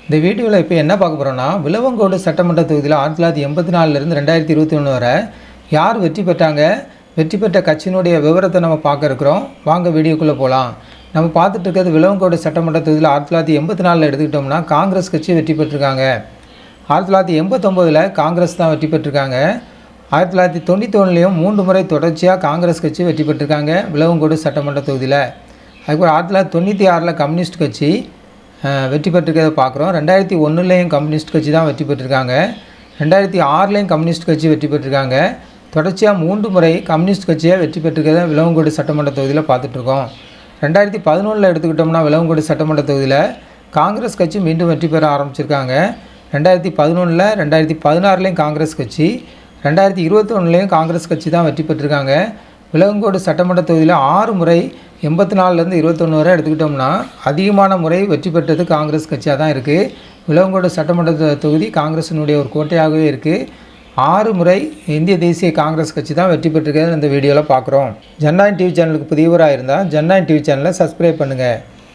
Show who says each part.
Speaker 1: இந்த வீடியோவில் இப்போ என்ன பார்க்க போகிறோன்னா, விளவங்கோடு சட்டமன்ற தொகுதியில் 1984லேருந்து 2021 வரை யார் வெற்றி பெற்றாங்க, வெற்றி பெற்ற கட்சியினுடைய விவரத்தை நம்ம பார்க்க இருக்கிறோம். வாங்க வீடியோக்குள்ளே போகலாம். நம்ம பார்த்துட்டு இருக்கிறது விளவங்கோடு சட்டமன்ற தொகுதியில் 1984 எடுத்துக்கிட்டோம்னா காங்கிரஸ் கட்சி வெற்றி பெற்றிருக்காங்க. 1989 காங்கிரஸ் தான் வெற்றி பெற்றிருக்காங்க. 1991 3 முறை தொடர்ச்சியாக காங்கிரஸ் கட்சி வெற்றி பெற்றிருக்காங்க விளவங்கோடு சட்டமன்ற தொகுதியில். அதுக்கப்புறம் 1996 கம்யூனிஸ்ட் கட்சி வெற்றி பெற்றிருக்கிறத பார்க்குறோம். 2001 கம்யூனிஸ்ட் கட்சி தான் வெற்றி பெற்றிருக்காங்க. 2006 கம்யூனிஸ்ட் கட்சி வெற்றி பெற்றிருக்காங்க. தொடர்ச்சியாக 3 முறை கம்யூனிஸ்ட் கட்சியை வெற்றி பெற்றிருக்கிறத விளவங்கோடு சட்டமன்ற தொகுதியில் பார்த்துட்ருக்கோம். 2011 எடுத்துக்கிட்டோம்னா விளவங்கோடு சட்டமன்ற தொகுதியில் காங்கிரஸ் கட்சி மீண்டும் வெற்றி பெற ஆரம்பிச்சிருக்காங்க. 2011 2016 காங்கிரஸ் கட்சி, 2021 காங்கிரஸ் கட்சி தான் வெற்றி பெற்றிருக்காங்க. விளவங்கோடு சட்டமன்ற தொகுதியில் 6 முறை 84லேருந்து 21 வரை எடுத்துக்கிட்டோம்னா அதிகமான முறை வெற்றி பெற்றது காங்கிரஸ் கட்சியாக தான் இருக்குது. விளவங்கோடு சட்டமன்ற தொகுதி காங்கிரஸினுடைய ஒரு கோட்டையாகவே இருக்குது. 6 முறை இந்திய தேசிய காங்கிரஸ் கட்சி தான் வெற்றி பெற்றிருக்கிறது இந்த வீடியோவில் பார்க்குறோம். ஜனநாயகம் டிவி சேனலுக்கு புதியவராக இருந்தால் ஜனநாயகம் டிவி சேனலை சப்ஸ்கிரைப் பண்ணுங்கள்.